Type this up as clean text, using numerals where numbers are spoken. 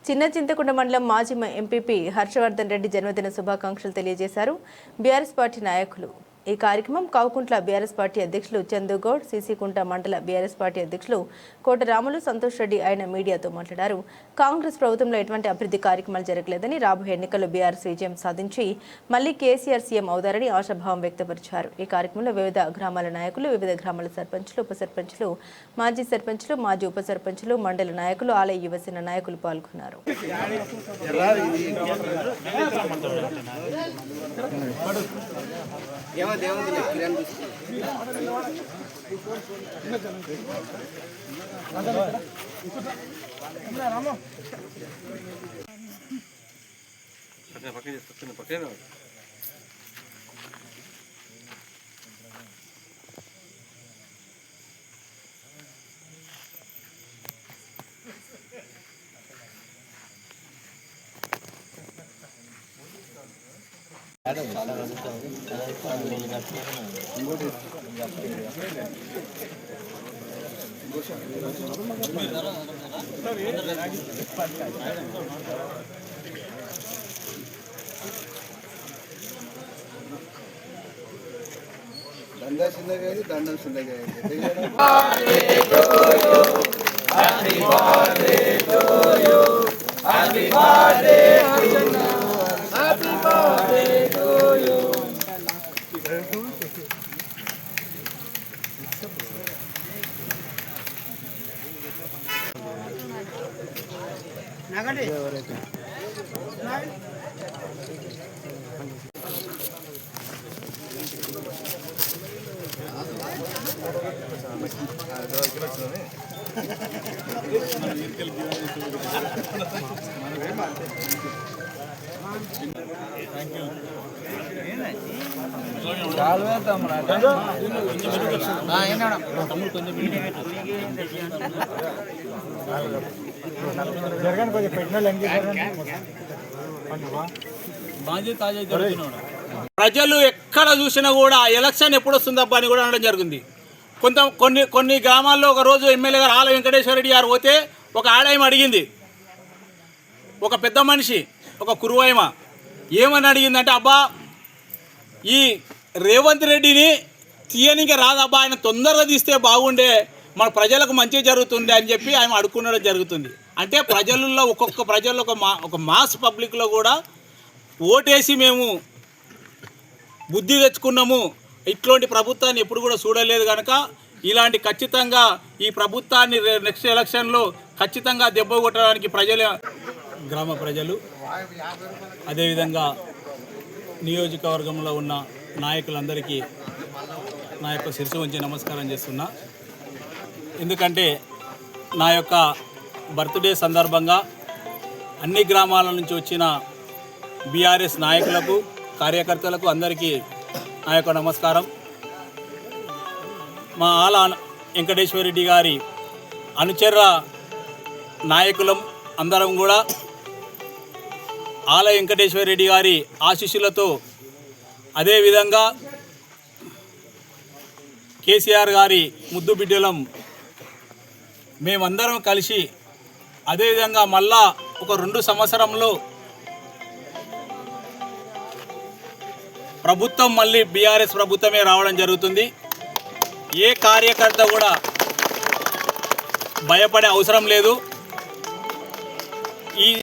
చిన్న చింతకుంట మండలం మాజీ ఎంపీపీ హర్షవర్ధన్ రెడ్డి జన్మదిన శుభాకాంక్షలు తెలియజేశారు బీఆర్ఎస్ పార్టీ నాయకులు। ఈ కార్యక్రమం కౌకుంట్ల బీఆర్ఎస్ పార్టీ అధ్యక్షులు చందుగౌడ్, సీసీకుంట మండల బీఆర్ఎస్ పార్టీ అధ్యక్షులు కోట రాములు సంతోష్ రెడ్డి ఆయన మీడియాతో మాట్లాడారు। కాంగ్రెస్ ప్రభుత్వంలో ఎటువంటి అభివృద్ధి కార్యక్రమాలు జరగలేదని, రాబోయే ఎన్నికల్లో బీఆర్ఎస్ విజయం సాధించి మళ్లీ కేసీఆర్ సీఎం అవుతారని ఆశాభావం వ్యక్తపరిచారు। ఈ కార్యక్రమంలో వివిధ గ్రామాల నాయకులు, వివిధ గ్రామాల సర్పంచులు, ఉప సర్పంచులు, మాజీ సర్పంచులు, మాజీ ఉప సర్పంచులు, మండల నాయకులు, ఆలయ యువసేన నాయకులు పాల్గొన్నారు। దండా చిన్నగా దండం చిన్నగా ప్రజలు ఎక్కడ చూసినా కూడా ఎలక్షన్ ఎప్పుడు వస్తుందబ్బా అని కూడా అనడం జరిగింది। కొన్ని గ్రామాల్లో ఒక రోజు ఎమ్మెల్యే గారు ఆల వెంకటేశ్వర రెడ్డి గారు పోతే ఒక ఆడాయమ అడిగింది, ఒక పెద్ద మనిషి, ఒక కురువాయమ ఏమని అడిగిందంటే, అబ్బా ఈ రేవంత్ రెడ్డిని తీయనిక రాదబ్బా, ఆయన తొందరగా తీస్తే బాగుండే, మన ప్రజలకు మంచి జరుగుతుంది అని చెప్పి ఆయన అడుక్కునడం జరుగుతుంది। అంటే ప్రజల్లో ఒక్కొక్క ప్రజల్లో ఒక మాస్ పబ్లిక్లో కూడా ఓటేసి మేము బుద్ధి తెచ్చుకున్నాము, ఇట్లాంటి ప్రభుత్వాన్ని ఎప్పుడు కూడా చూడలేదు కనుక ఇలాంటి ఖచ్చితంగా ఈ ప్రభుత్వాన్ని నెక్స్ట్ ఎలక్షన్లో ఖచ్చితంగా దెబ్బ కొట్టడానికి గ్రామ ప్రజలు అదేవిధంగా నియోజకవర్గంలో ఉన్న నాయకులందరికీ నా యొక్క శిరసు వంచి నమస్కారం చేస్తున్నా। ఎందుకంటే నా యొక్క బర్త్డే సందర్భంగా అన్ని గ్రామాల నుంచి వచ్చిన బీఆర్ఎస్ నాయకులకు, కార్యకర్తలకు అందరికీ నా యొక్క నమస్కారం। మా ఆల వెంకటేశ్వర రెడ్డి గారి అనుచర నాయకులం అందరం కూడా ఆల వెంకటేశ్వర రెడ్డి గారి ఆశీస్సులతో, అదేవిధంగా కేసీఆర్ గారి ముద్దు బిడ్డలం మేమందరం కలిసి, అదేవిధంగా మళ్ళా ఒక 2 సంవత్సరంలో ప్రభుత్వం మళ్ళీ బీఆర్ఎస్ ప్రభుత్వమే రావడం జరుగుతుంది। ఏ కార్యకర్త కూడా భయపడే అవసరం లేదు। ఈ